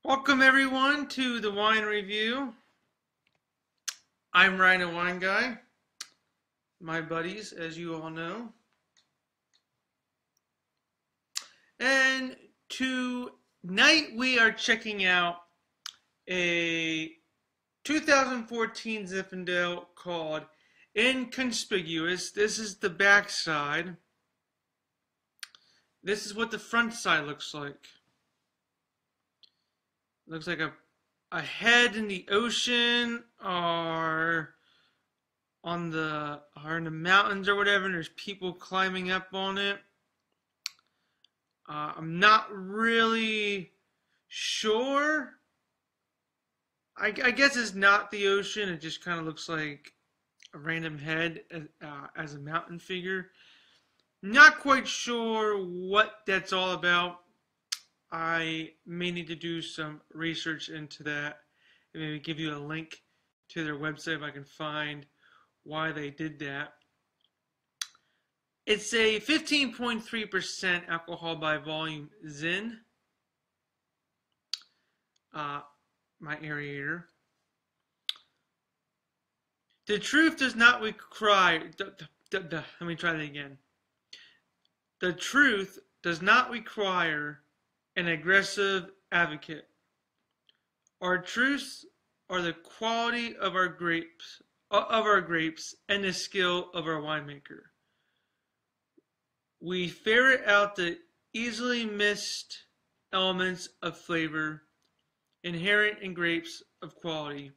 Welcome everyone to the wine review. I'm Ryan, a wine guy. My buddies, as you all know. And tonight we are checking out a 2014 Zinfandel called Inconspicuous. This is the back side. This is what the front side looks like. Looks like a head in the ocean or in the mountains or whatever, and there's people climbing up on it. I'm not really sure. I guess it's not the ocean. It just kind of looks like a random head as a mountain figure. Not quite sure what that's all about. I may need to do some research into that and maybe give you a link to their website if I can find why they did that. It's a 15.3% alcohol by volume Zin, my aerator. The truth does not require. Let me try that again. The truth does not require an aggressive advocate. Our truths are the quality of our grapes, and the skill of our winemaker. We ferret out the easily missed elements of flavor inherent in grapes of quality,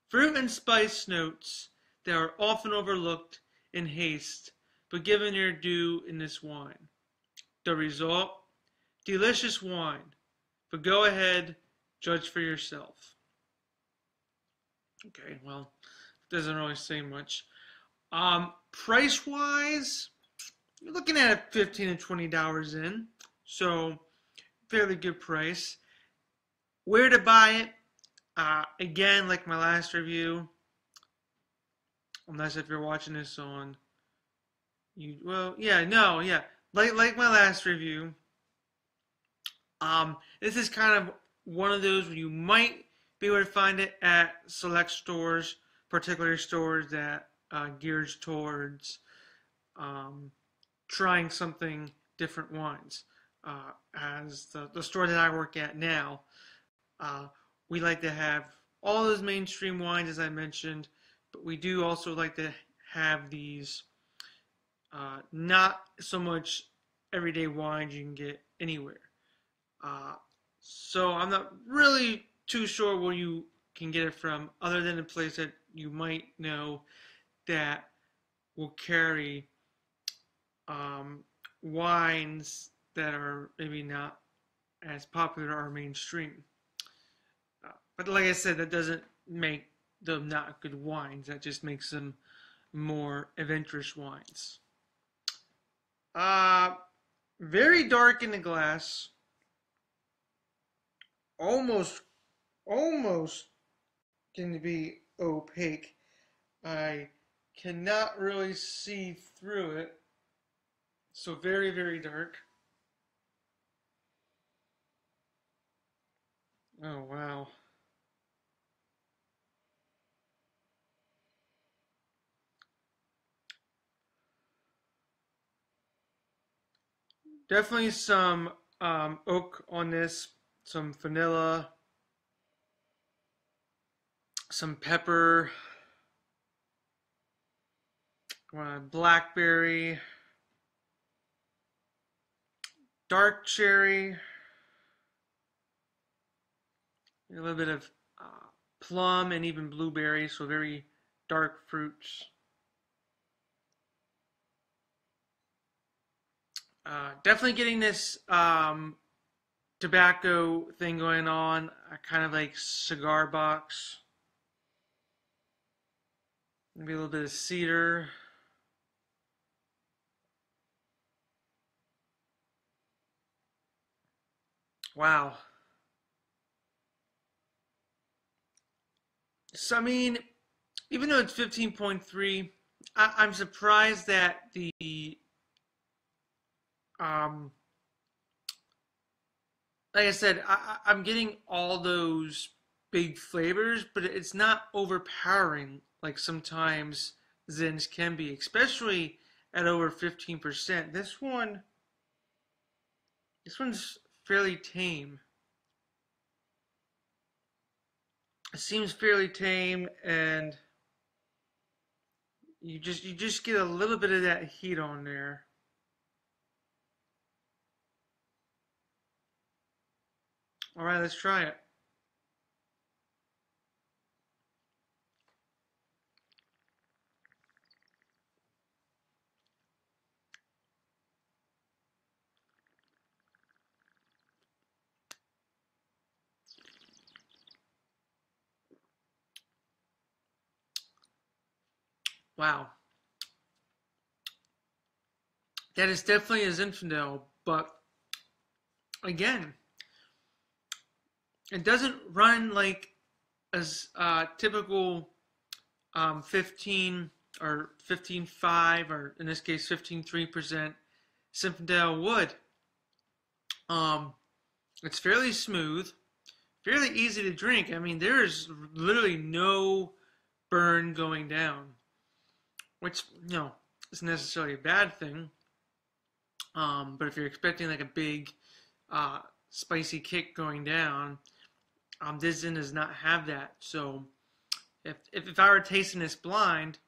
fruit and spice notes that are often overlooked in haste, but given their due in this wine. The result? Delicious wine, but go ahead, judge for yourself. Okay, well, doesn't really say much. Price-wise, you're looking at $15 to $20 in, so fairly good price. Where to buy it? Again, like my last review, unless if you're watching this on like my last review. This is kind of one of those where you might be able to find it at select stores, particular stores that geared towards trying something different wines. As the store that I work at now, we like to have all those mainstream wines, as I mentioned, but we do also like to have these not so much everyday wines you can get anywhere. So I'm not really too sure where you can get it from, other than a place that you might know that will carry wines that are maybe not as popular or mainstream. But like I said, that doesn't make them not good wines. That just makes them more adventurous wines. Very dark in the glass. Almost going to be opaque. I cannot really see through it. So very, very dark. Oh, wow. Definitely some oak on this, some vanilla, some pepper, blackberry, dark cherry, a little bit of plum and even blueberry, so very dark fruits. Definitely getting this tobacco thing going on, kind of like cigar box. Maybe a little bit of cedar. Wow. So, I mean, even though it's 15.3, I'm surprised that um, like I said, I'm getting all those big flavors, but it's not overpowering like sometimes Zins can be, especially at over 15%. This one's fairly tame. It seems fairly tame, and you just get a little bit of that heat on there. All right, let's try it. Wow, that is definitely a Zinfandel, but again, it doesn't run like as typical 15 or 15.5 or in this case 15.3% Zinfandel would. Um, it's fairly smooth, fairly easy to drink. I mean, there is literally no burn going down, which isn't necessarily a bad thing. But if you're expecting like a big uh, spicy kick going down, this does not have that. So if I were tasting this blind,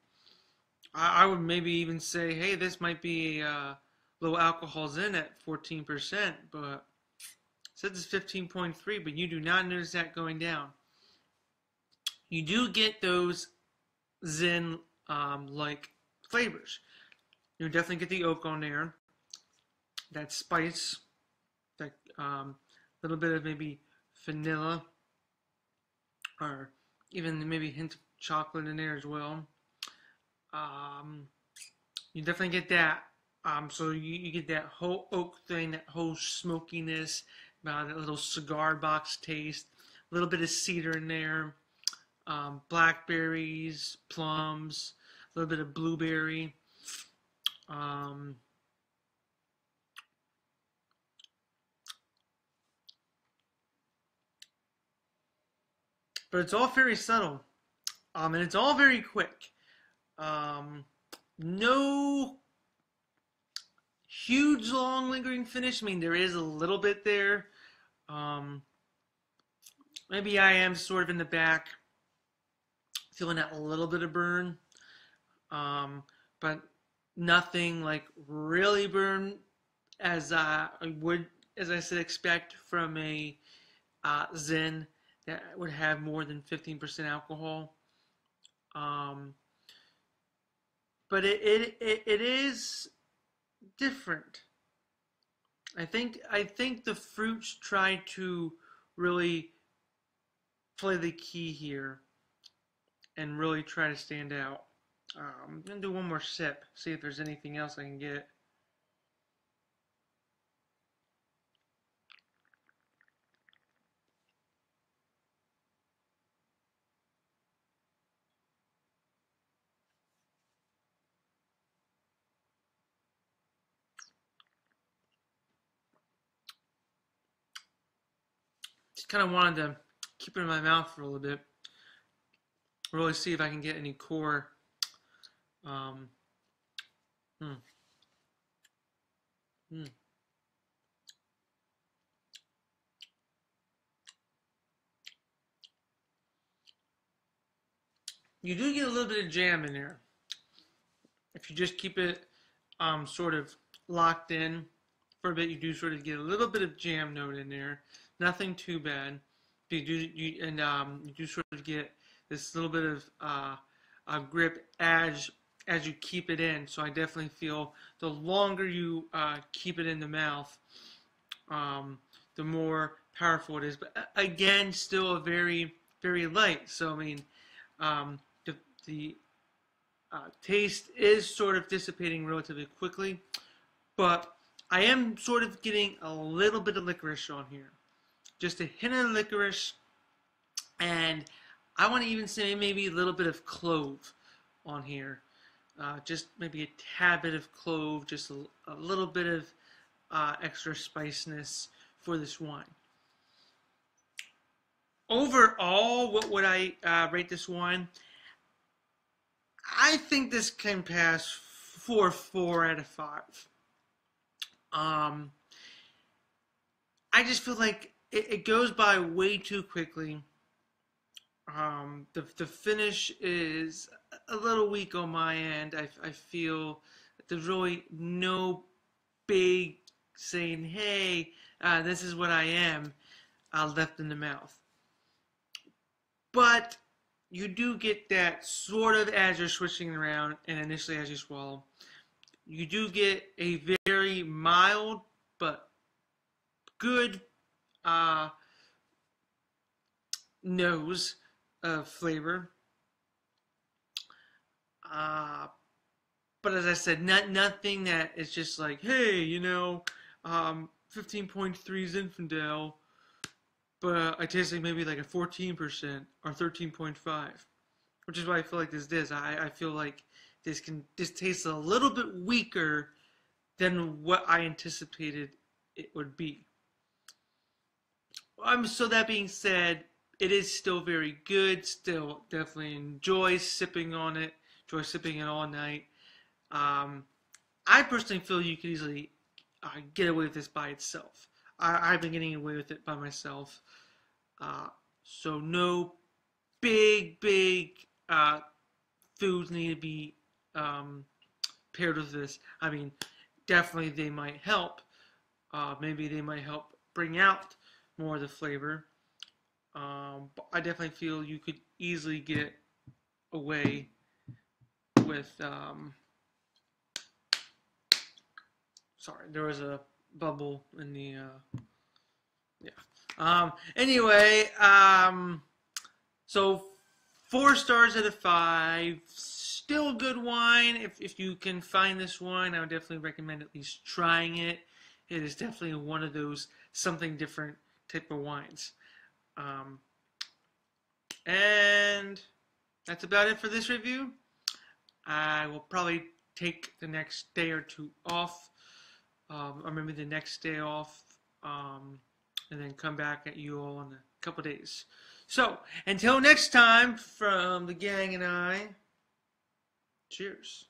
I would maybe even say, hey, this might be low alcohol's in at 14%, but it says it's 15.3, but you do not notice that going down. You do get those Zen like flavors. You definitely get the oak on there, that spice, that little bit of maybe vanilla, or even maybe a hint of chocolate in there as well. Um, you definitely get that. So you get that whole oak thing, that whole smokiness, that little cigar box taste, a little bit of cedar in there, blackberries, plums, a little bit of blueberry. Um, but it's all very subtle, and it's all very quick. Um, no huge, long, lingering finish. I mean, there is a little bit there. Um, Maybe I am sort of in the back, feeling that little bit of burn, um, but nothing like really burn as I would, as I said, expect from a Zen that would have more than 15% alcohol. Um, but it is different. I think the fruits try to really play the key here and really try to stand out. I'm gonna do one more sip, see if there's anything else I can get. Just kind of wanted to keep it in my mouth for a little bit, really see if I can get any core. Um, hmm, hmm. You do get a little bit of jam in there if you just keep it sort of locked in for a bit. You do sort of get a little bit of jam note in there. Nothing too bad. You do sort of get this little bit of grip as you keep it in. So I definitely feel the longer you keep it in the mouth, the more powerful it is. But again, still a very very light. So I mean, the taste is sort of dissipating relatively quickly, but I am sort of getting a little bit of licorice on here, just a hint of licorice, and I want to even say maybe a little bit of clove on here. Just maybe a tad bit of clove, just a little bit of extra spiciness for this wine. Overall, what would I rate this wine? I think this can pass for 4 out of 5. Um, I just feel like it goes by way too quickly. The finish is a little weak on my end. I feel there's really no big saying, "Hey, this is what I am," left in the mouth. But you do get that sort of as you're switching around and initially as you swallow. You do get a very mild but good uh, nose of flavor. Uh, but as I said, nothing that is just like, hey, 15.3 Zinfandel, but I taste like maybe like a 14% or 13.5, which is why I feel like this is. I feel like this tastes a little bit weaker than what I anticipated it would be. So that being said, it is still very good. Still, definitely enjoy sipping on it. Enjoy sipping it all night. Um, I personally feel you could easily get away with this by itself. I've been getting away with it by myself. Uh, so no big foods need to be um, paired with this. I mean, definitely they might help. Maybe they might help bring out more of the flavor. But I definitely feel you could easily get away with. Sorry, there was a bubble in the. Yeah. Anyway, so 4 stars out of 5. Still good wine. If you can find this wine, I would definitely recommend at least trying it. It is definitely one of those something different type of wines. Um, and that's about it for this review. I will probably take the next day or two off, or maybe the next day off, and then come back at you all in a couple days. So, until next time, from the gang and I, cheers.